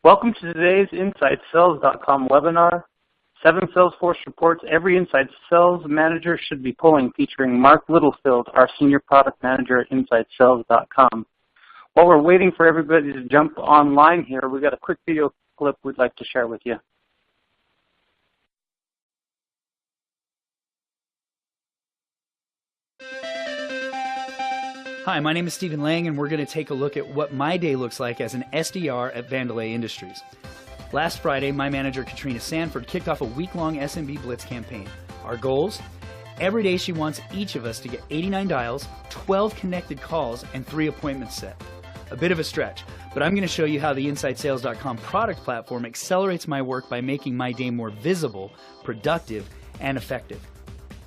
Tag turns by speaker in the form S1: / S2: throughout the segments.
S1: Welcome to today's InsideSales.com webinar, 7 Salesforce reports every inside sales manager should be pulling, featuring Mark Littlefield, our Senior Product Manager at InsideSales.com. While we're waiting for everybody to jump online here, we've got a quick video clip we'd like to share with you.
S2: Hi, my name is Stephen Lang, and we're going to take a look at what my day looks like as an SDR at Vandelay Industries. Last Friday, my manager, Katrina Sanford, kicked off a week-long SMB Blitz campaign. Our goals? Every day she wants each of us to get 89 dials, 12 connected calls, and 3 appointments set. A bit of a stretch, but I'm going to show you how the InsideSales.com product platform accelerates my work by making my day more visible, productive, and effective.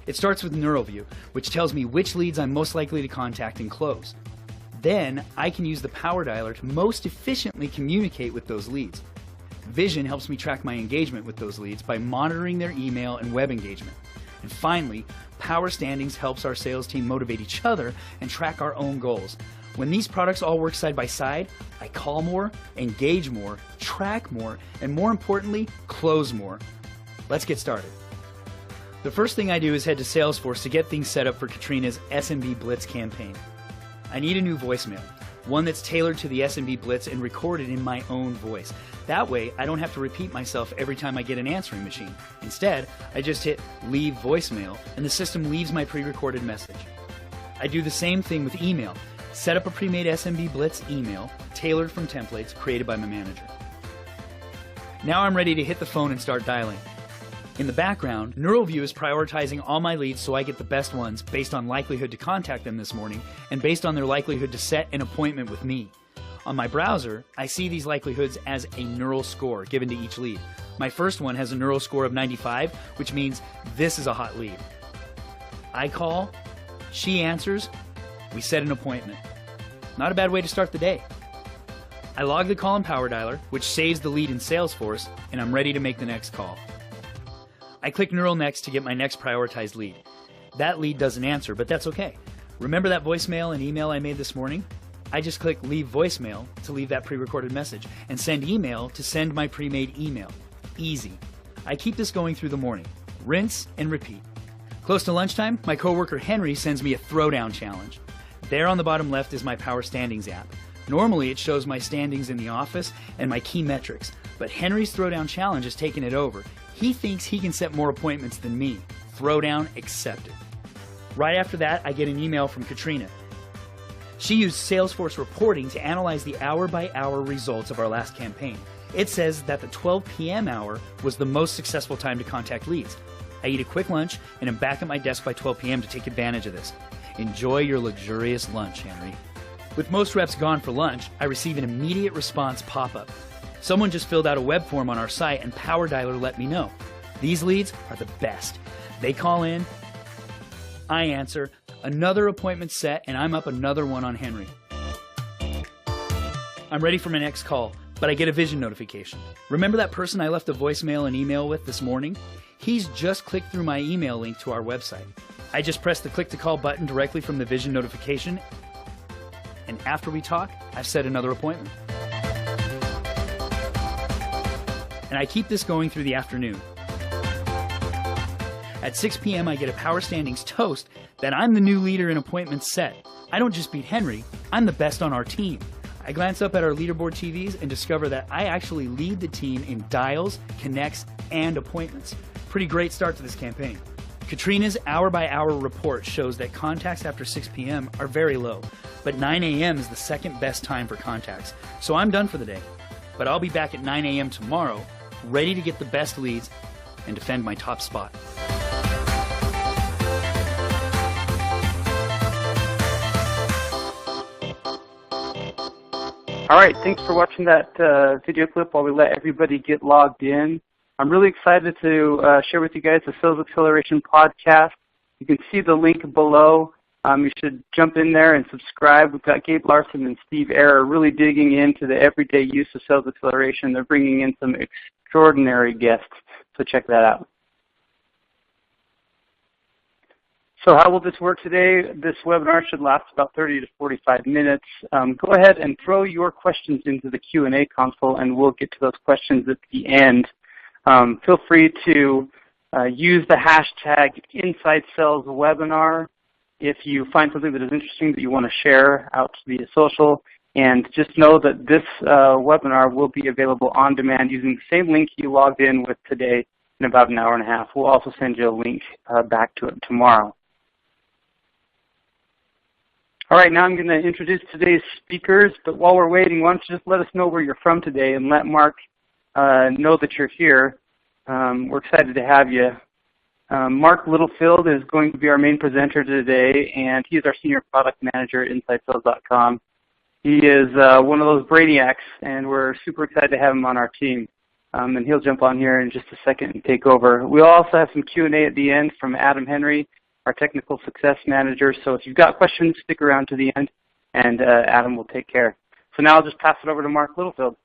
S2: It starts with NeuroView, which tells me which leads I'm most likely to contact and close. Then I can use the Power Dialer to most efficiently communicate with those leads. Vision helps me track my engagement with those leads by monitoring their email and web engagement. And finally, Power Standings helps our sales team motivate each other and track our own goals. When these products all work side by side, I call more, engage more, track more, and more importantly, close more. Let's get started. The first thing I do is head to Salesforce to get things set up for Katrina's SMB Blitz campaign. I need a new voicemail, one that's tailored to the SMB Blitz and recorded in my own voice. That way, I don't have to repeat myself every time I get an answering machine. Instead, I just hit Leave Voicemail, and the system leaves my pre-recorded message. I do the same thing with email. Set up a pre-made SMB Blitz email, tailored from templates created by my manager. Now I'm ready to hit the phone and start dialing. In the background, NeuroView is prioritizing all my leads so I get the best ones based on likelihood to contact them this morning and based on their likelihood to set an appointment with me. On my browser, I see these likelihoods as a neural score given to each lead. My first one has a neural score of 95, which means this is a hot lead. I call, she answers, we set an appointment. Not a bad way to start the day. I log the call in Power Dialer, which saves the lead in Salesforce, and I'm ready to make the next call. I click Neural Next to get my next prioritized lead. That lead doesn't answer, but that's okay. Remember that voicemail and email I made this morning? I just click Leave Voicemail to leave that pre-recorded message, and Send Email to send my pre-made email. Easy. I keep this going through the morning. Rinse and repeat. Close to lunchtime, my coworker Henry sends me a throwdown challenge. There on the bottom left is my Power Standings app. Normally it shows my standings in the office and my key metrics, but Henry's throwdown challenge has taken it over. He thinks he can set more appointments than me. Throwdown accepted. Right after that, I get an email from Katrina. She used Salesforce reporting to analyze the hour-by-hour results of our last campaign. It says that the 12 p.m. hour was the most successful time to contact leads. I eat a quick lunch and am back at my desk by 12 p.m. to take advantage of this. Enjoy your luxurious lunch, Henry. With most reps gone for lunch, I receive an immediate response pop-up. Someone just filled out a web form on our site and Power Dialer let me know. These leads are the best. They call in, I answer, another appointment set, and I'm up another one on Henry. I'm ready for my next call, but I get a vision notification. Remember that person I left a voicemail and email with this morning? He's just clicked through my email link to our website. I just press the click to call button directly from the vision notification, and after we talk, I've set another appointment. And I keep this going through the afternoon. At 6 p.m. I get a Power Standings toast that I'm the new leader in appointments set. I don't just beat Henry, I'm the best on our team. I glance up at our leaderboard TVs and discover that I actually lead the team in dials, connects, and appointments. Pretty great start to this campaign. Katrina's hour-by-hour report shows that contacts after 6 p.m. are very low, but 9 a.m. is the second best time for contacts, so I'm done for the day. But I'll be back at 9 a.m. tomorrow, ready to get the best leads and defend my top spot.
S1: All right, thanks for watching that video clip while we let everybody get logged in. I'm really excited to share with you guys the Sales Acceleration Podcast. You can see the link below. You should jump in there and subscribe. We've got Gabe Larson and Steve Ayer really digging into the everyday use of sales acceleration. They're bringing in some extraordinary guests, so check that out. So how will this work today? This webinar should last about 30 to 45 minutes. Go ahead and throw your questions into the Q&A console, and we'll get to those questions at the end. Feel free to use the hashtag InsideSalesWebinar if you find something that is interesting that you want to share out via social. And just know that this webinar will be available on demand using the same link you logged in with today in about an hour and a half. We'll also send you a link back to it tomorrow. All right, now I'm going to introduce today's speakers, but while we're waiting, why don't you just let us know where you're from today and let Mark know that you're here. We're excited to have you. Mark Littlefield is going to be our main presenter today, and he is our Senior Product Manager at InsideSales.com. He is one of those brainiacs, and we're super excited to have him on our team. And he'll jump on here in just a second and take over. We'll also have some Q&A at the end from Adam Henry, our Technical Success Manager. So if you've got questions, stick around to the end, and Adam will take care. So now I'll just pass it over to Mark Littlefield.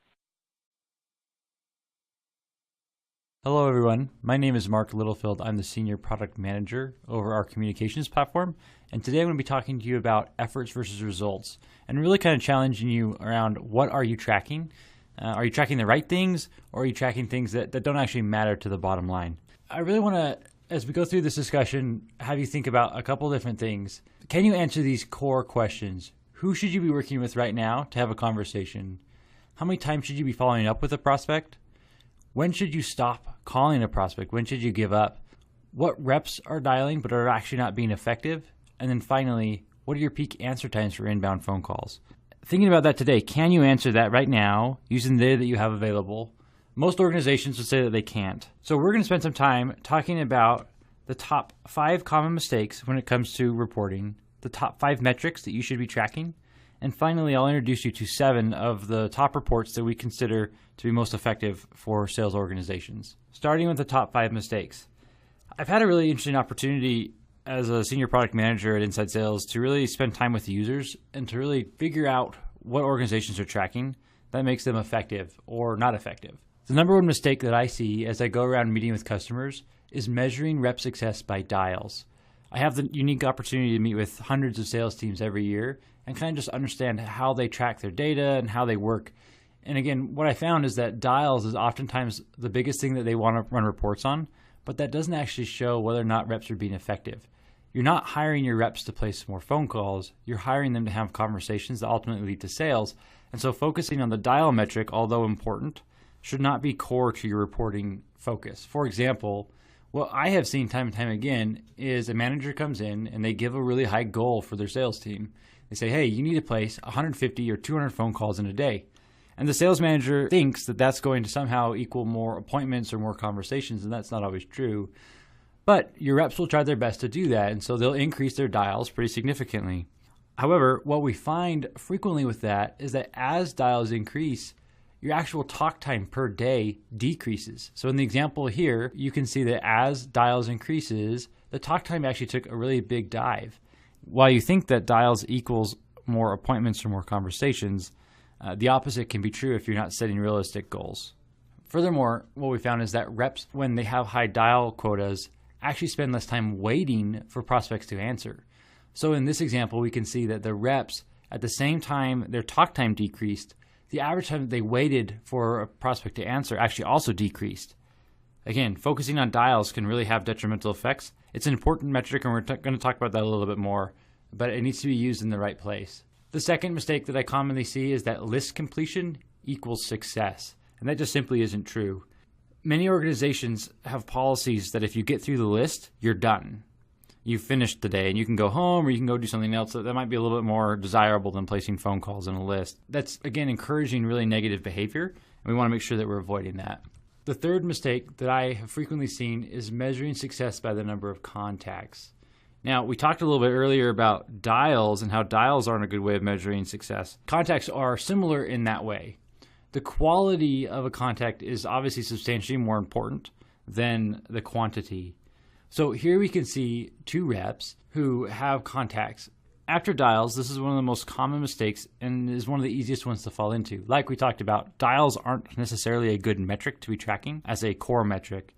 S3: Hello everyone, my name is Mark Littlefield. I'm the Senior Product Manager over our communications platform, and today I'm going to be talking to you about efforts versus results and really kind of challenging you around what are you tracking? Are you tracking the right things, or are you tracking things that don't actually matter to the bottom line? I really want to, as we go through this discussion, have you think about a couple different things. Can you answer these core questions? Who should you be working with right now to have a conversation? How many times should you be following up with a prospect? When should you stop calling a prospect? When should you give up? What reps are dialing but are actually not being effective? And then finally, what are your peak answer times for inbound phone calls? Thinking about that today, can you answer that right now using the data that you have available? Most organizations would say that they can't. So we're going to spend some time talking about the top 5 common mistakes when it comes to reporting, the top 5 metrics that you should be tracking, and finally, I'll introduce you to 7 of the top reports that we consider to be most effective for sales organizations. Starting with the top 5 mistakes. I've had a really interesting opportunity as a senior product manager at Inside Sales to really spend time with the users and to really figure out what organizations are tracking that makes them effective or not effective. The number one mistake that I see as I go around meeting with customers is measuring rep success by dials. I have the unique opportunity to meet with hundreds of sales teams every year and kind of just understand how they track their data and how they work. And again, what I found is that dials is oftentimes the biggest thing that they want to run reports on, but that doesn't actually show whether or not reps are being effective. You're not hiring your reps to place more phone calls, you're hiring them to have conversations that ultimately lead to sales. And so focusing on the dial metric, although important, should not be core to your reporting focus. For example, what I have seen time and time again is a manager comes in and they give a really high goal for their sales team. They say, hey, you need to place 150 or 200 phone calls in a day. And the sales manager thinks that that's going to somehow equal more appointments or more conversations, and that's not always true. But your reps will try their best to do that, and so they'll increase their dials pretty significantly. However, what we find frequently with that is that as dials increase, your actual talk time per day decreases. So in the example here, you can see that as dials increases, the talk time actually took a really big dive. While you think that dials equals more appointments or more conversations, the opposite can be true if you're not setting realistic goals. Furthermore, what we found is that reps, when they have high dial quotas, actually spend less time waiting for prospects to answer. So in this example, we can see that the reps, at the same time their talk time decreased, the average time that they waited for a prospect to answer actually also decreased. Again, focusing on dials can really have detrimental effects. It's an important metric, and we're going to talk about that a little bit more, but it needs to be used in the right place. The second mistake that I commonly see is that list completion equals success, and that just simply isn't true. Many organizations have policies that if you get through the list, you're done. You've finished the day, and you can go home or you can go do something else that might be a little bit more desirable than placing phone calls in a list. That's, again, encouraging really negative behavior, and we want to make sure that we're avoiding that. The third mistake that I have frequently seen is measuring success by the number of contacts. Now, we talked a little bit earlier about dials and how dials aren't a good way of measuring success. Contacts are similar in that way. The quality of a contact is obviously substantially more important than the quantity. So here we can see 2 reps who have contacts. After dials, this is one of the most common mistakes and is one of the easiest ones to fall into. Like we talked about, dials aren't necessarily a good metric to be tracking as a core metric.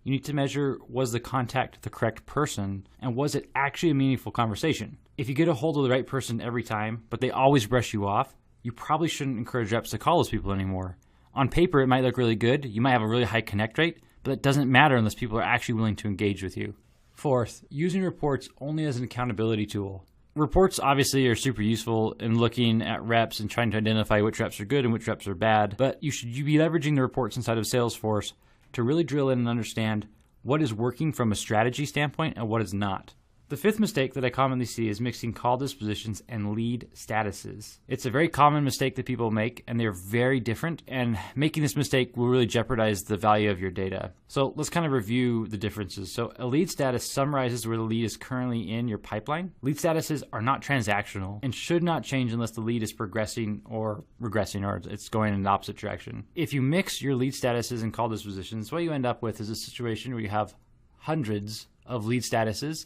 S3: You need to measure, was the contact the correct person, and was it actually a meaningful conversation? If you get a hold of the right person every time, but they always brush you off, you probably shouldn't encourage reps to call those people anymore. On paper, it might look really good. You might have a really high connect rate, but it doesn't matter unless people are actually willing to engage with you. Fourth, using reports only as an accountability tool. Reports obviously are super useful in looking at reps and trying to identify which reps are good and which reps are bad, but you should be leveraging the reports inside of Salesforce to really drill in and understand what is working from a strategy standpoint and what is not. The fifth mistake that I commonly see is mixing call dispositions and lead statuses. It's a very common mistake that people make, and they're very different, and making this mistake will really jeopardize the value of your data. So let's kind of review the differences. So a lead status summarizes where the lead is currently in your pipeline. Lead statuses are not transactional and should not change unless the lead is progressing or regressing, or it's going in the opposite direction. If you mix your lead statuses and call dispositions, what you end up with is a situation where you have hundreds of lead statuses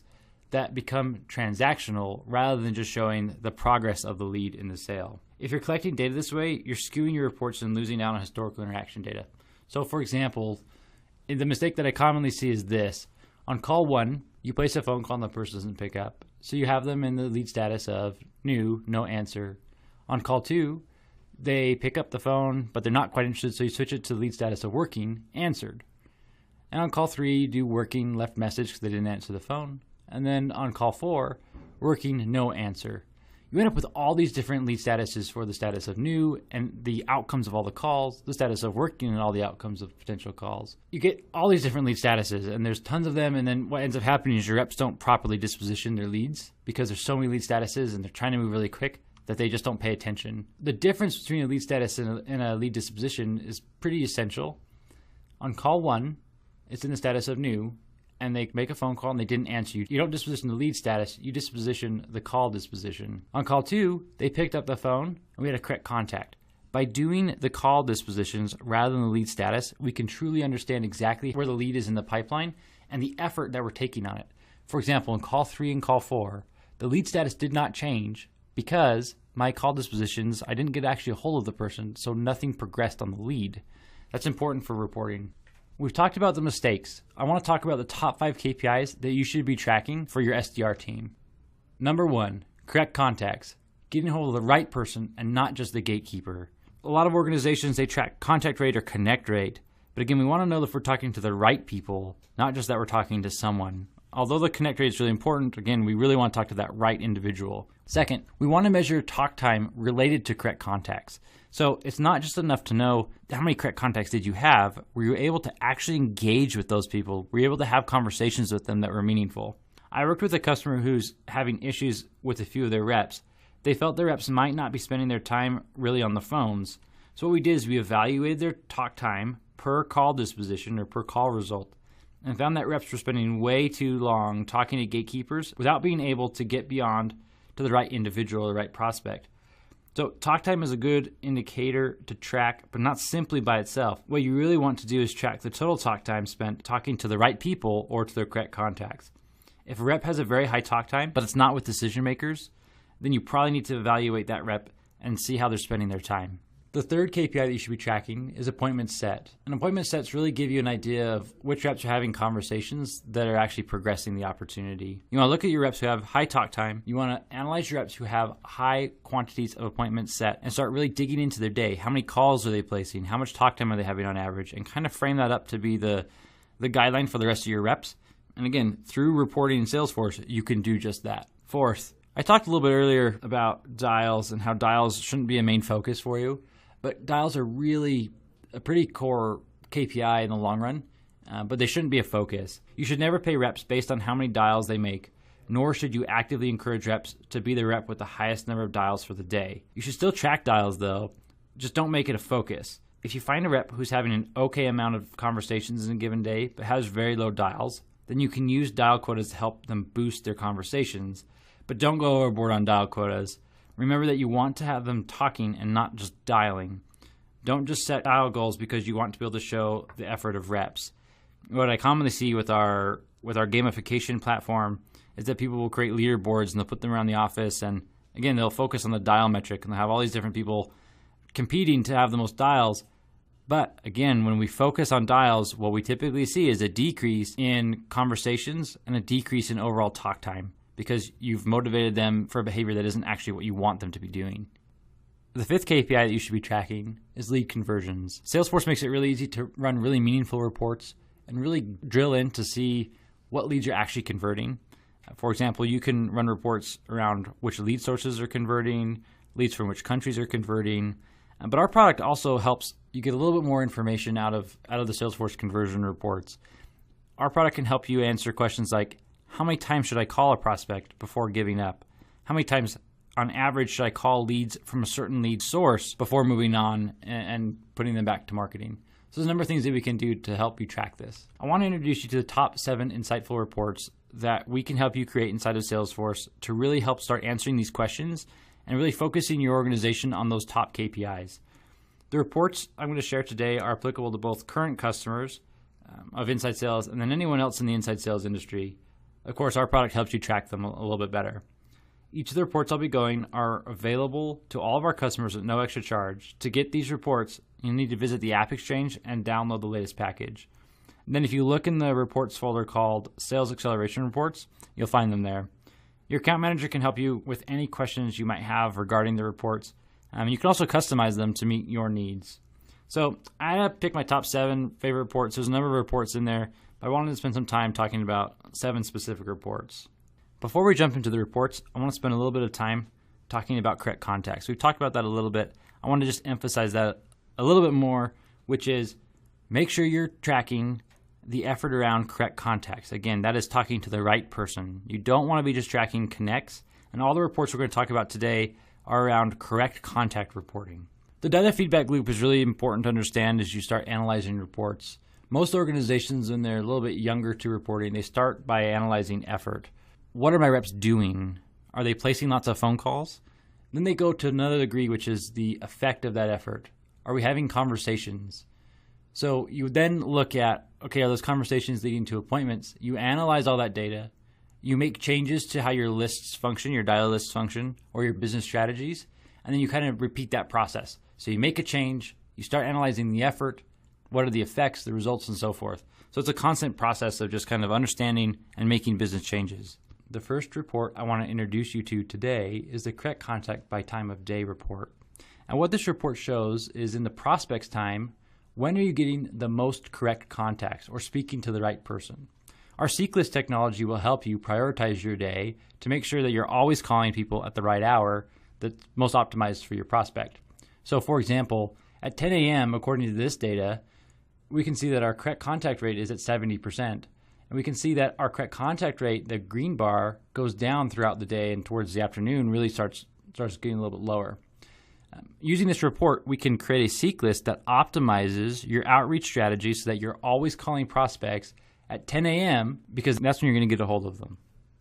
S3: that become transactional rather than just showing the progress of the lead in the sale. If you're collecting data this way, you're skewing your reports and losing out on historical interaction data. So for example, the mistake that I commonly see is this. On call 1, you place a phone call and the person doesn't pick up. So you have them in the lead status of new, no answer. On call 2, they pick up the phone, but they're not quite interested, so you switch it to the lead status of working, answered. And on call 3, you do working, left message because they didn't answer the phone. And then on call 4, working, no answer. You end up with all these different lead statuses for the status of new and the outcomes of all the calls, the status of working and all the outcomes of potential calls. You get all these different lead statuses, and there's tons of them, and then what ends up happening is your reps don't properly disposition their leads because there's so many lead statuses and they're trying to move really quick that they just don't pay attention. The difference between a lead status and a lead disposition is pretty essential. On call 1, it's in the status of new, and they make a phone call and they didn't answer you. You don't disposition the lead status, you disposition the call disposition. On call 2, they picked up the phone and we had a correct contact. By doing the call dispositions rather than the lead status, we can truly understand exactly where the lead is in the pipeline and the effort that we're taking on it. For example, in call 3 and call 4, the lead status did not change because my call dispositions, I didn't get actually a hold of the person, so nothing progressed on the lead. That's important for reporting. We've talked about the mistakes. I want to talk about the top 5 KPIs that you should be tracking for your SDR team. Number 1, correct contacts. Getting a hold of the right person and not just the gatekeeper. A lot of organizations, they track contact rate or connect rate. But again, we want to know if we're talking to the right people, not just that we're talking to someone. Although the connect rate is really important, again, we really want to talk to that right individual. Second, we want to measure talk time related to correct contacts. So it's not just enough to know how many correct contacts did you have. Were you able to actually engage with those people? Were you able to have conversations with them that were meaningful? I worked with a customer who's having issues with a few of their reps. They felt their reps might not be spending their time really on the phones. So what we did is we evaluated their talk time per call disposition or per call result, and found that reps were spending way too long talking to gatekeepers without being able to get beyond to the right individual or the right prospect. So talk time is a good indicator to track, but not simply by itself. What you really want to do is track the total talk time spent talking to the right people or to their correct contacts. If a rep has a very high talk time, but it's not with decision makers, then you probably need to evaluate that rep and see how they're spending their time. The third KPI that you should be tracking is appointments set. And appointment sets really give you an idea of which reps are having conversations that are actually progressing the opportunity. You want to look at your reps who have high talk time. You want to analyze your reps who have high quantities of appointments set and start really digging into their day. How many calls are they placing? How much talk time are they having on average? And kind of frame that up to be the guideline for the rest of your reps. And again, through reporting in Salesforce, you can do just that. Fourth, I talked a little bit earlier about dials and how dials shouldn't be a main focus for you. But dials are really a pretty core KPI in the long run, but they shouldn't be a focus. You should never pay reps based on how many dials they make, nor should you actively encourage reps to be the rep with the highest number of dials for the day. You should still track dials though, just don't make it a focus. If you find a rep who's having an okay amount of conversations in a given day, but has very low dials, then you can use dial quotas to help them boost their conversations, but don't go overboard on dial quotas. Remember that you want to have them talking and not just dialing. Don't just set dial goals because you want to be able to show the effort of reps. What I commonly see with our gamification platform is that people will create leaderboards and they'll put them around the office, and again, they'll focus on the dial metric and they'll have all these different people competing to have the most dials, But again, when we focus on dials, what we typically see is a decrease in conversations and a decrease in overall talk time because you've motivated them for a behavior that isn't actually what you want them to be doing. The fifth KPI that you should be tracking is lead conversions. Salesforce makes it really easy to run really meaningful reports and really drill in to see what leads you're actually converting. For example, you can run reports around which lead sources are converting, leads from which countries are converting. But our product also helps you get a little bit more information out of the Salesforce conversion reports. Our product can help you answer questions like, how many times should I call a prospect before giving up? How many times on average should I call leads from a certain lead source before moving on and putting them back to marketing? So there's a number of things that we can do to help you track this. I want to introduce you to the top 7 insightful reports that we can help you create inside of Salesforce to really help start answering these questions and really focusing your organization on those top KPIs. The reports I'm going to share today are applicable to both current customers of inside sales and then anyone else in the inside sales industry. Of course, our product helps you track them a little bit better. Each of the reports I'll be going are available to all of our customers at no extra charge. To get these reports, you'll need to visit the App Exchange and download the latest package. And then if you look in the reports folder called Sales Acceleration Reports, you'll find them there. Your account manager can help you with any questions you might have regarding the reports. You can also customize them to meet your needs. So I had to pick my top 7 favorite reports. There's a number of reports in there, but I wanted to spend some time talking about 7 specific reports. Before we jump into the reports, I want to spend a little bit of time talking about correct context. We've talked about that a little bit. I want to just emphasize that a little bit more, which is make sure you're tracking the effort around correct context. Again, that is talking to the right person. You don't want to be just tracking connects, and all the reports we're going to talk about today are around correct contact reporting. The data feedback loop is really important to understand as you start analyzing reports. Most organizations, when they're a little bit younger to reporting, they start by analyzing effort. What are my reps doing? Are they placing lots of phone calls? Then they go to another degree, which is the effect of that effort. Are we having conversations? So you then look at, okay, are those conversations leading to appointments? You analyze all that data. You make changes to how your lists function, your dial lists function, or your business strategies, and then you kind of repeat that process. So you make a change, you start analyzing the effort, what are the effects, the results, and so forth. So it's a constant process of just kind of understanding and making business changes. The first report I want to introduce you to today is the correct contact by time of day report. And what this report shows is in the prospect's time, when are you getting the most correct contacts or speaking to the right person? Our Seek List technology will help you prioritize your day to make sure that you're always calling people at the right hour that's most optimized for your prospect. So for example, at 10 a.m., according to this data, we can see that our correct contact rate is at 70%. And we can see that our correct contact rate, the green bar, goes down throughout the day and towards the afternoon really starts getting a little bit lower. Using this report, we can create a seek list that optimizes your outreach strategy so that you're always calling prospects at 10 a.m. because that's when you're going to get a hold of them.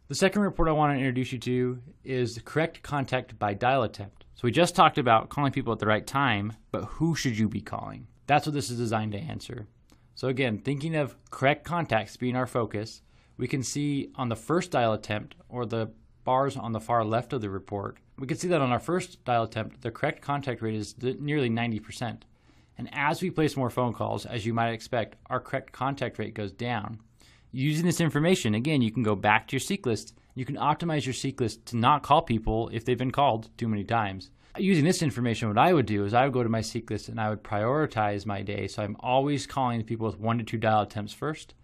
S3: The second report I want to introduce you to is the correct contact by dial attempt. So we just talked about calling people at the right time, but who should you be calling? That's what this is designed to answer. So again, thinking of correct contacts being our focus, we can see on the first dial attempt, or the bars on the far left of the report, we can see that on our first dial attempt, the correct contact rate is nearly 90%. And as we place more phone calls, as you might expect, our correct contact rate goes down. Using this information, again, you can go back to your seek list. You can optimize your seek list to not call people if they've been called too many times. Using this information, what I would do is I would go to my seek list and I would prioritize my day. So I'm always calling the people with 1 to 2 dial attempts first.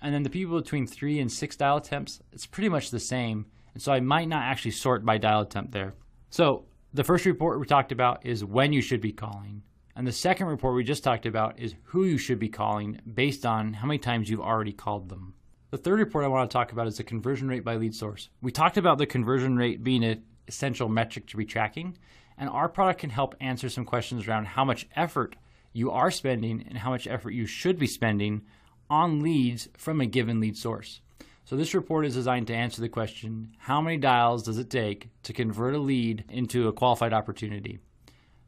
S3: And then the people between 3 and 6 dial attempts, it's pretty much the same. And so I might not actually sort by dial attempt there. So the first report we talked about is when you should be calling. And the second report we just talked about is who you should be calling based on how many times you've already called them. The third report I want to talk about is the conversion rate by lead source. We talked about the conversion rate being an essential metric to be tracking. And our product can help answer some questions around how much effort you are spending and how much effort you should be spending on leads from a given lead source. So this report is designed to answer the question, how many dials does it take to convert a lead into a qualified opportunity?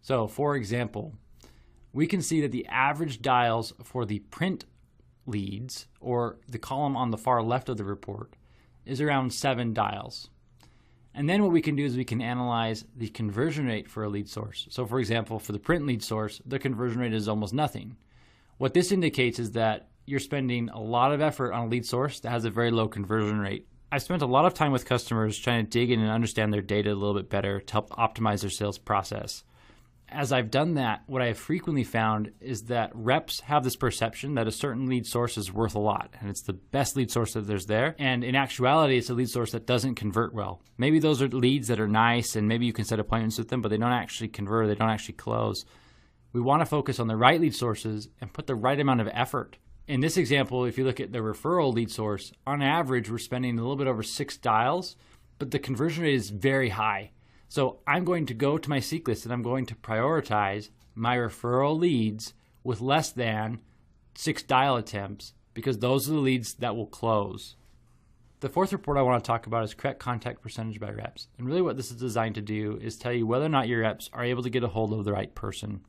S3: So for example, we can see that the average dials for the print leads, or the column on the far left of the report, is around 7 dials. And then what we can do is we can analyze the conversion rate for a lead source. So for example, for the print lead source, the conversion rate is almost nothing. What this indicates is that you're spending a lot of effort on a lead source that has a very low conversion rate. I've spent a lot of time with customers trying to dig in and understand their data a little bit better to help optimize their sales process. As I've done that, what I have frequently found is that reps have this perception that a certain lead source is worth a lot, and it's the best lead source that there's there. And in actuality, it's a lead source that doesn't convert well. Maybe those are leads that are nice, and maybe you can set appointments with them, but they don't actually convert, they don't actually close. We want to focus on the right lead sources and put the right amount of effort. In this example, if you look at the referral lead source, on average, we're spending a little bit over 6 dials, but the conversion rate is very high. So I'm going to go to my seek list and I'm going to prioritize my referral leads with less than 6 dial attempts because those are the leads that will close. The fourth report I want to talk about is correct contact percentage by reps. And really what this is designed to do is tell you whether or not your reps are able to get a hold of the right person.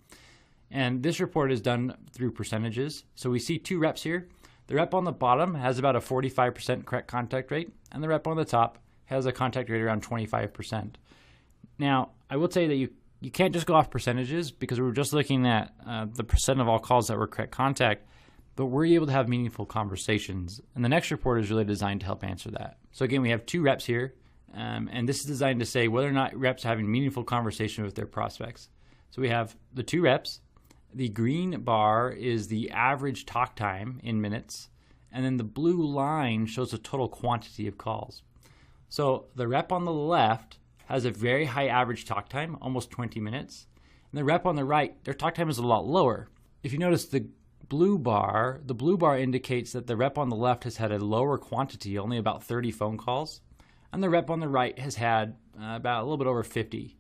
S3: And this report is done through percentages. So we see 2 reps here. The rep on the bottom has about a 45% correct contact rate, and the rep on the top has a contact rate around 25%. Now, I will tell you that you can't just go off percentages because we were just looking at the percent of all calls that were correct contact, but were you able to have meaningful conversations? And the next report is really designed to help answer that. So again, we have 2 reps here, and this is designed to say whether or not reps are having meaningful conversation with their prospects. So we have the 2 reps. The green bar is the average talk time in minutes, and then the blue line shows the total quantity of calls. So the rep on the left has a very high average talk time, almost 20 minutes. And the rep on the right, their talk time is a lot lower. If you notice the blue bar indicates that the rep on the left has had a lower quantity, only about 30 phone calls. And the rep on the right has had about a little bit over 50.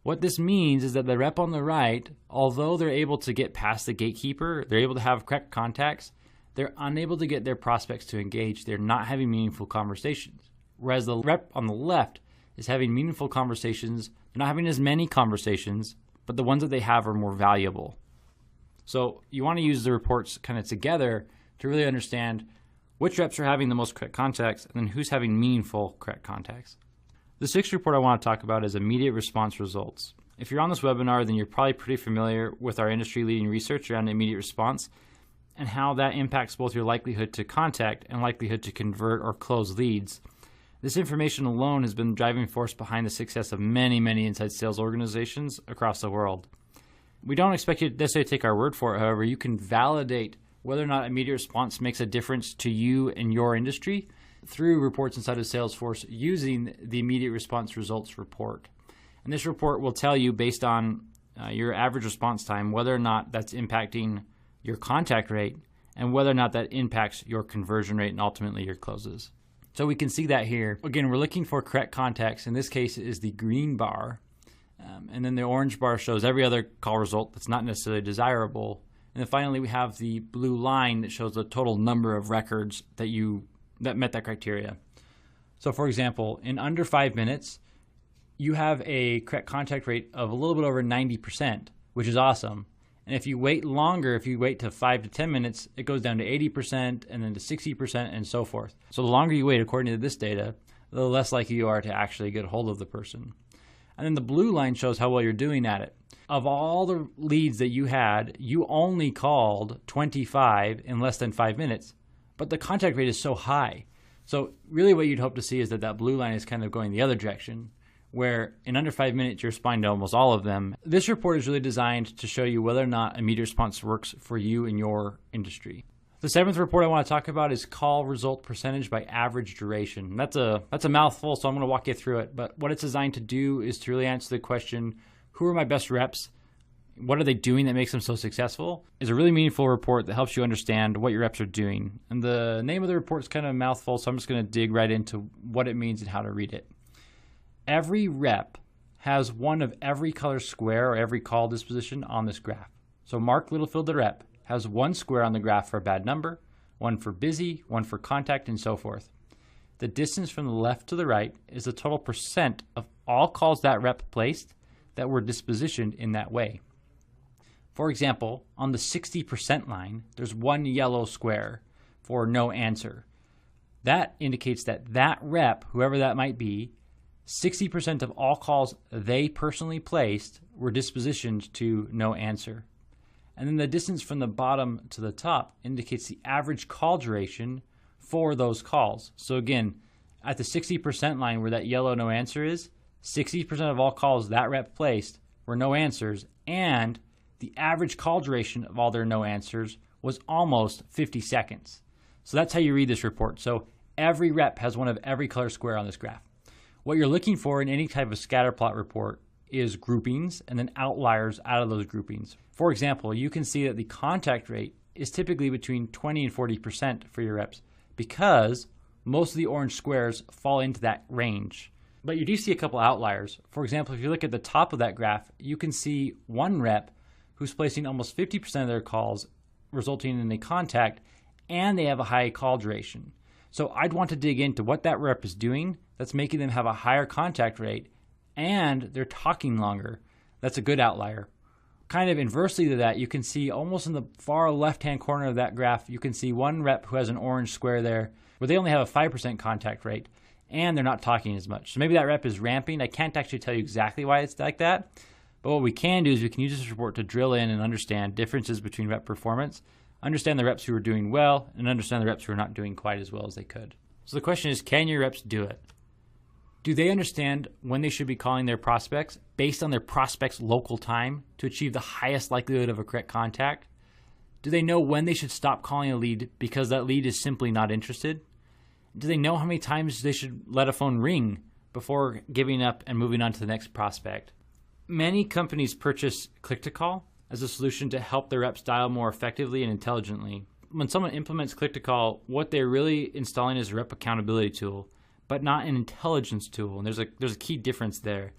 S3: What this means is that the rep on the right, although they're able to get past the gatekeeper, they're able to have correct contacts, they're unable to get their prospects to engage. They're not having meaningful conversations. Whereas the rep on the left is having meaningful conversations. They're not having as many conversations, but the ones that they have are more valuable. So you want to use the reports kind of together to really understand which reps are having the most correct contacts and then who's having meaningful correct contacts. The 6th report I want to talk about is immediate response results. If you're on this webinar, then you're probably pretty familiar with our industry-leading research around immediate response and how that impacts both your likelihood to contact and likelihood to convert or close leads. This information alone has been the driving force behind the success of many, many inside sales organizations across the world. We don't expect you to necessarily take our word for it, however. You can validate whether or not immediate response makes a difference to you and your industry through reports inside of Salesforce using the immediate response results report. And this report will tell you based on your average response time whether or not that's impacting your contact rate and whether or not that impacts your conversion rate and ultimately your closes. So we can see that here. Again, we're looking for correct contacts. In this case, it is the green bar. And then the orange bar shows every other call result that's not necessarily desirable. And then finally, we have the blue line that shows the total number of records that met that criteria. So for example, in under 5 minutes, you have a correct contact rate of a little bit over 90%, which is awesome. And if you wait longer, if you wait to 5 to 10 minutes, it goes down to 80% and then to 60% and so forth. So the longer you wait, according to this data, the less likely you are to actually get a hold of the person. And then the blue line shows how well you're doing at it. Of all the leads that you had, you only called 25 in less than 5 minutes, but the contact rate is so high. So really what you'd hope to see is that blue line is kind of going the other direction, where in under 5 minutes you're responding to almost all of them. This report is really designed to show you whether or not immediate response works for you in your industry. The 7th report I want to talk about is call result percentage by average duration. That's a mouthful, so I'm going to walk you through it. But what it's designed to do is to really answer the question, who are my best reps? What are they doing that makes them so successful? Is a really meaningful report that helps you understand what your reps are doing. And the name of the report is kind of a mouthful, so I'm just going to dig right into what it means and how to read it. Every rep has one of every color square or every call disposition on this graph. So Mark Littlefield, the rep, has one square on the graph for a bad number, one for busy, one for contact, and so forth. The distance from the left to the right is the total percent of all calls that rep placed that were dispositioned in that way. For example, on the 60% line, there's one yellow square for no answer. That indicates that that rep, whoever that might be, 60% of all calls they personally placed were dispositioned to no answer. And then the distance from the bottom to the top indicates the average call duration for those calls. So again, at the 60% line where that yellow no answer is, 60% of all calls that rep placed were no answers, and the average call duration of all their no answers was almost 50 seconds. So that's how you read this report. So every rep has one of every color square on this graph. What you're looking for in any type of scatter plot report is groupings and then outliers out of those groupings. For example, you can see that the contact rate is typically between 20 and 40% for your reps because most of the orange squares fall into that range. But you do see a couple outliers. For example, if you look at the top of that graph, you can see one rep who's placing almost 50% of their calls resulting in a contact, and they have a high call duration. So I'd want to dig into what that rep is doing that's making them have a higher contact rate, and they're talking longer. That's a good outlier. Kind of inversely to that, you can see almost in the far left-hand corner of that graph, you can see one rep who has an orange square there where they only have a 5% contact rate, and they're not talking as much. So maybe that rep is ramping. I can't actually tell you exactly why it's like that, but what we can do is we can use this report to drill in and understand differences between rep performance, understand the reps who are doing well, and understand the reps who are not doing quite as well as they could. So the question is, can your reps do it? Do they understand when they should be calling their prospects based on their prospect's local time to achieve the highest likelihood of a correct contact? Do they know when they should stop calling a lead because that lead is simply not interested? Do they know how many times they should let a phone ring before giving up and moving on to the next prospect? Many companies purchase click-to-call as a solution to help their reps dial more effectively and intelligently. When someone implements click-to-call, what they're really installing is a rep accountability tool, but not an intelligence tool. And there's a key difference there.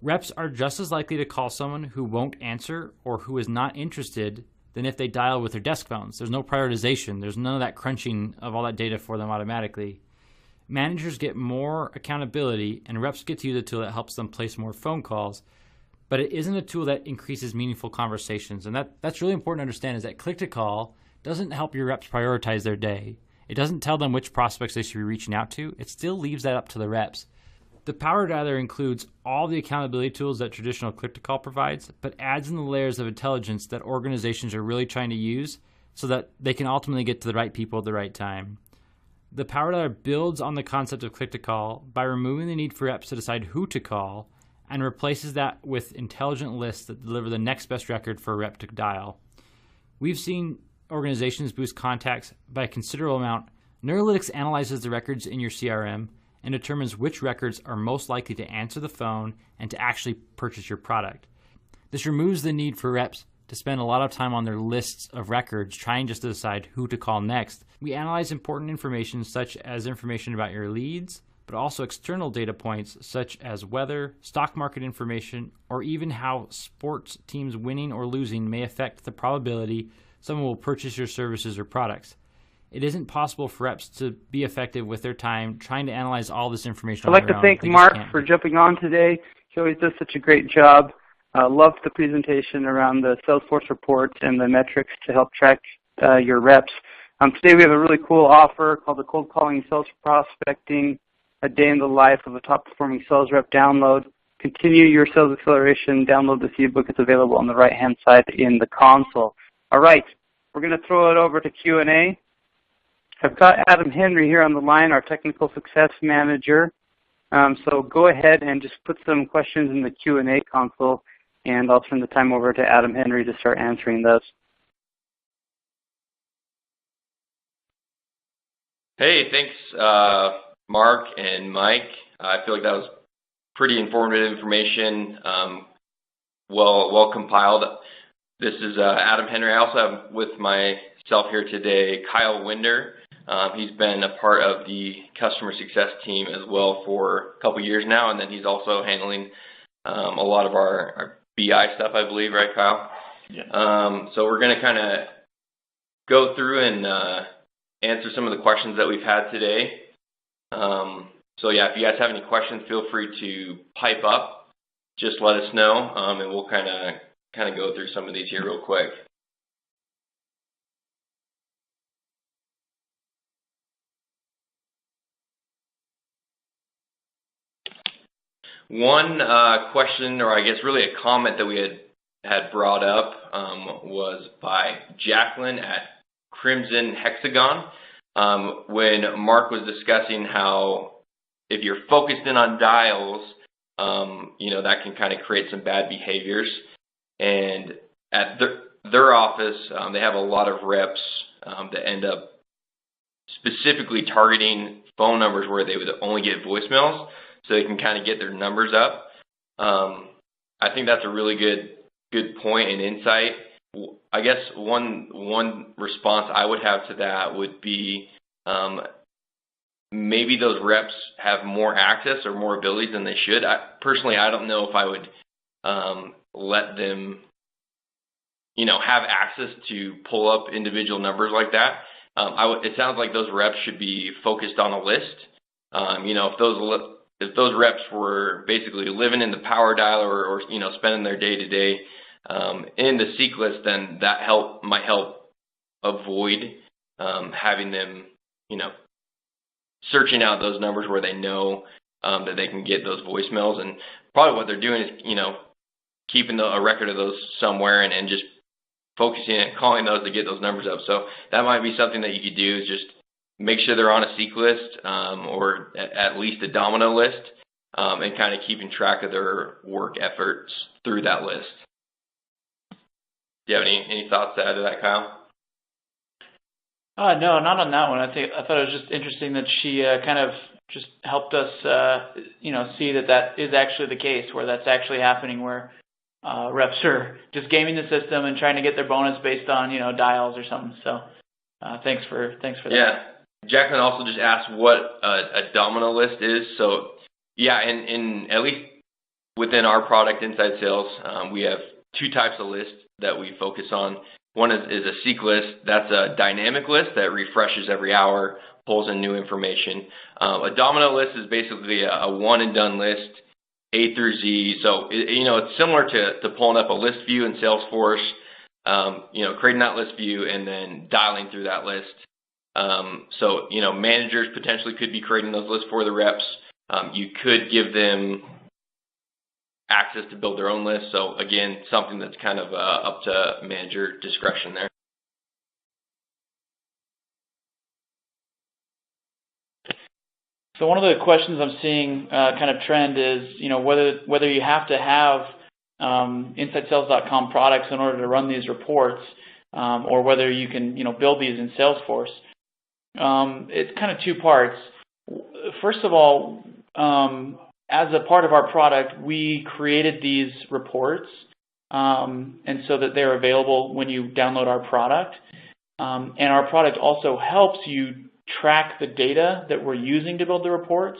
S3: Reps are just as likely to call someone who won't answer or who is not interested than if they dial with their desk phones. There's no prioritization. There's none of that crunching of all that data for them automatically. Managers get more accountability, and reps get to use a tool that helps them place more phone calls, but it isn't a tool that increases meaningful conversations. And that's really important to understand, is that click-to-call doesn't help your reps prioritize their day. It doesn't tell them which prospects they should be reaching out to. It still leaves that up to the reps. The Power Dialer includes all the accountability tools that traditional click-to-call provides, but adds in the layers of intelligence that organizations are really trying to use so that they can ultimately get to the right people at the right time. The Power Dialer builds on the concept of click-to-call by removing the need for reps to decide who to call and replaces that with intelligent lists that deliver the next best record for a rep to dial. We've seen organizations boost contacts by a considerable amount. Neurolytics analyzes the records in your CRM and determines which records are most likely to answer the phone and to actually purchase your product. This removes the need for reps to spend a lot of time on their lists of records trying just to decide who to call next. We analyze important information such as information about your leads, but also external data points such as weather, stock market information, or even how sports teams winning or losing may affect the probability someone will purchase your services or products. It isn't possible for reps to be effective with their time trying to analyze all this information.
S1: I'd like to thank Mark for jumping on today. He always does such a great job. Loved the presentation around the Salesforce reports and the metrics to help track your reps. Today we have a really cool offer called the Cold Calling Sales Prospecting, a day in the life of a top-performing sales rep download. Continue your sales acceleration. Download this ebook. It's available on the right-hand side in the console. All right, we're going to throw it over to Q&A. I've got Adam Henry here on the line, our Technical Success Manager. So go ahead and just put some questions in the Q&A console, and I'll turn the time over to Adam Henry to start answering those.
S4: Hey, thanks, Mark and Mike. I feel like that was pretty informative information, well compiled. This is Adam Henry. I also have with myself here today Kyle Winder. He's been a part of the customer success team as well for a couple years now, and then he's also handling a lot of our BI stuff, I believe, right, Kyle? Yeah. So we're going to kind of go through and answer some of the questions that we've had today. So yeah, if you guys have any questions, feel free to pipe up. Just let us know, and we'll kind of go through some of these here real quick. One question, or I guess really a comment that we had brought up was by Jacqueline at Crimson Hexagon, when Mark was discussing how if you're focused in on dials, that can kind of create some bad behaviors. And at their office, they have a lot of reps that end up specifically targeting phone numbers where they would only get voicemails, so they can kind of get their numbers up. I think that's a really good point and insight. I guess one response I would have to that would be maybe those reps have more access or more abilities than they should. Personally, I don't know if I would let them, have access to pull up individual numbers like that. It sounds like those reps should be focused on a list. If those reps were basically living in the power dialer or spending their day-to-day in the seek list, then that might help avoid having them, searching out those numbers where they know that they can get those voicemails. And probably what they're doing is, keeping a record of those somewhere and just focusing and calling those to get those numbers up. So that might be something that you could do, is just make sure they're on a seek list or at least a domino list, and kind of keeping track of their work efforts through that list. Do you have any thoughts to add to that, Kyle?
S5: No, not on that one. I thought it was just interesting that she kind of just helped us, see that is actually the case, where that's actually happening, where reps are just gaming the system and trying to get their bonus based on, dials or something. So thanks for that.
S4: Yeah. Jacqueline also just asked what a domino list is. So yeah, in at least within our product Inside Sales, we have two types of lists that we focus on. One is a seek list. That's a dynamic list that refreshes every hour, pulls in new information. A domino list is basically a one and done list, A through Z. So it's similar to pulling up a list view in Salesforce, creating that list view and then dialing through that list. So managers potentially could be creating those lists for the reps. You could give them access to build their own list. So again, something that's kind of up to manager discretion there.
S5: So one of the questions I'm seeing kind of trend is, whether you have to have InsideSales.com products in order to run these reports, or whether you can, build these in Salesforce. It's kind of two parts. First of all, as a part of our product, we created these reports, and so that they're available when you download our product. And our product also helps you track the data that we're using to build the reports.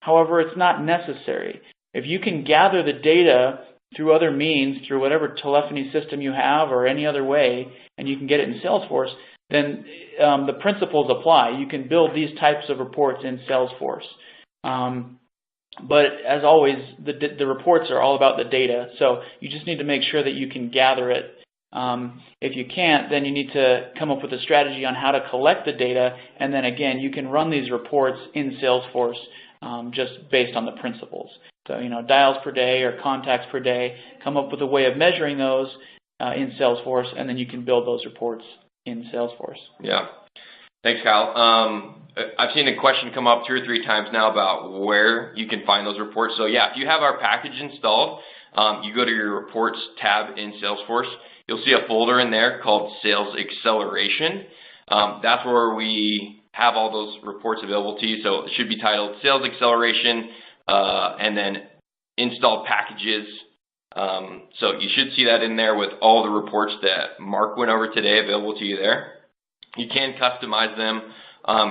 S5: However, it's not necessary. If you can gather the data through other means, through whatever telephony system you have or any other way, and you can get it in Salesforce, then the principles apply. You can build these types of reports in Salesforce. But as always, the reports are all about the data, so you just need to make sure that you can gather it. If you can't, then you need to come up with a strategy on how to collect the data, and then again, you can run these reports in Salesforce just based on the principles. So, dials per day or contacts per day, come up with a way of measuring those in Salesforce, and then you can build those reports in Salesforce.
S4: Yeah. Thanks, Kyle. I've seen a question come up 2 or 3 times now about where you can find those reports. So yeah, if you have our package installed, you go to your reports tab in Salesforce. You'll see a folder in there called Sales Acceleration. That's where we have all those reports available to you. So it should be titled Sales Acceleration and then Installed Packages. So you should see that in there with all the reports that Mark went over today available to you there. You can customize them,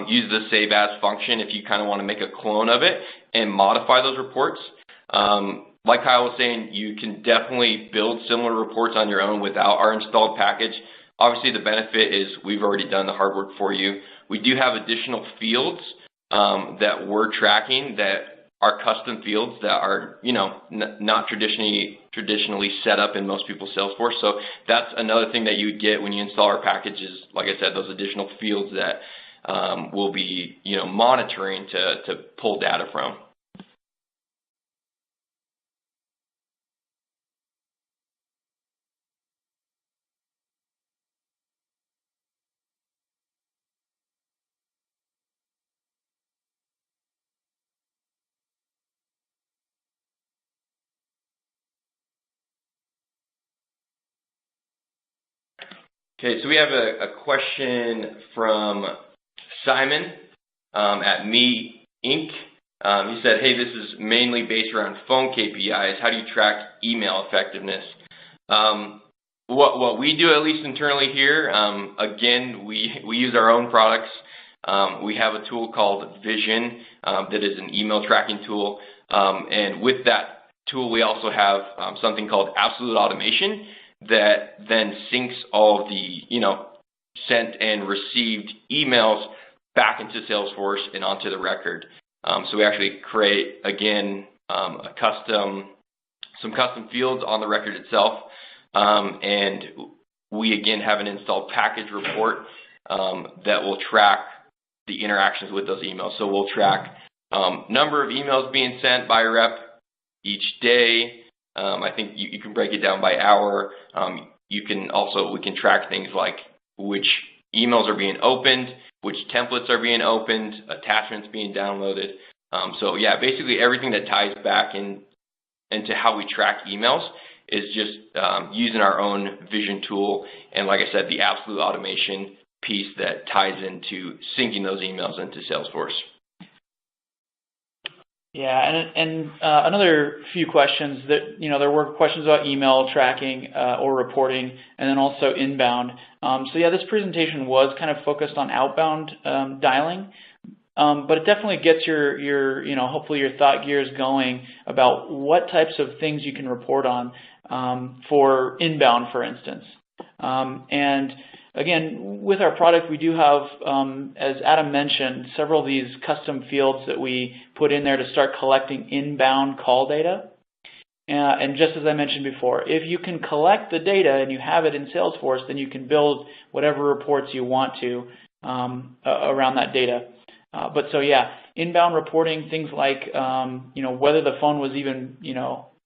S4: use the Save As function if you kind of want to make a clone of it and modify those reports. Like Kyle was saying, you can definitely build similar reports on your own without our installed package. Obviously, the benefit is we've already done the hard work for you. We do have additional fields that we're tracking that are custom fields that are, not traditionally set up in most people's Salesforce. So that's another thing that you would get when you install our package is, like I said, those additional fields that we'll be, monitoring to pull data from. Okay, so we have a question from Simon at Me Inc. He said, hey, this is mainly based around phone KPIs. How do you track email effectiveness? What we do, at least internally here, again, we use our own products. We have a tool called Vision that is an email tracking tool. And with that tool, we also have something called Absolute Automation that then syncs all of the, sent and received emails back into Salesforce and onto the record. So we actually create, again, some custom fields on the record itself. And we, again, have an installed package report that will track the interactions with those emails. So we'll track number of emails being sent by a rep each day. I think you can break it down by hour. We can track things like which emails are being opened, which templates are being opened, attachments being downloaded. So yeah, basically everything that ties back into how we track emails is just using our own Vision tool, and like I said, the Absolute Automation piece that ties into syncing those emails into Salesforce.
S5: Yeah, and another few questions that, there were questions about email tracking or reporting, and then also inbound. So yeah, this presentation was kind of focused on outbound dialing, but it definitely gets your hopefully your thought gears going about what types of things you can report on for inbound, for instance. And again, with our product, we do have, as Adam mentioned, several of these custom fields that we put in there to start collecting inbound call data. And just as I mentioned before, if you can collect the data and you have it in Salesforce, then you can build whatever reports you want to around that data. But so yeah, inbound reporting, things like whether the phone was even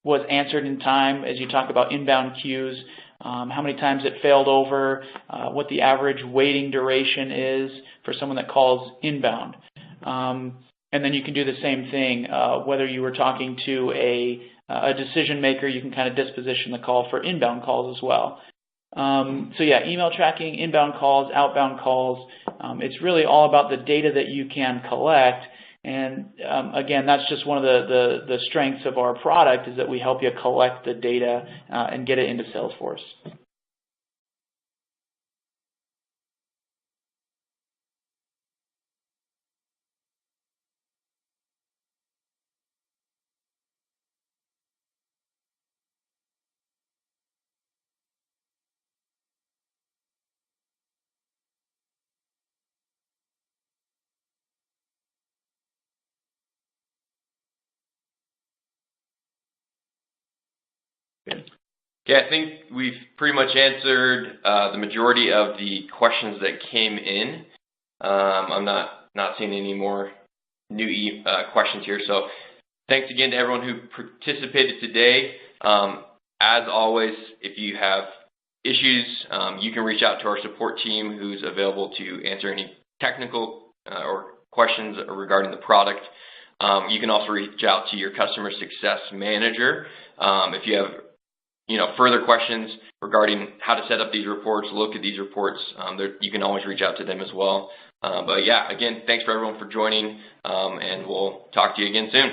S5: was answered in time, as you talk about inbound queues. How many times it failed over, what the average waiting duration is for someone that calls inbound. And then you can do the same thing, whether you were talking to a decision maker, you can kind of disposition the call for inbound calls as well. So yeah, email tracking, inbound calls, outbound calls, it's really all about the data that you can collect. And again, that's just one of the strengths of our product, is that we help you collect the data and get it into Salesforce.
S4: Yeah, I think we've pretty much answered the majority of the questions that came in. I'm not seeing any more new questions here. So thanks again to everyone who participated today. As always, if you have issues, you can reach out to our support team, who's available to answer any technical or questions regarding the product. You can also reach out to your customer success manager if you have further questions regarding how to set up these reports, look at these reports. You can always reach out to them as well. But yeah, again, thanks for everyone for joining, and we'll talk to you again soon.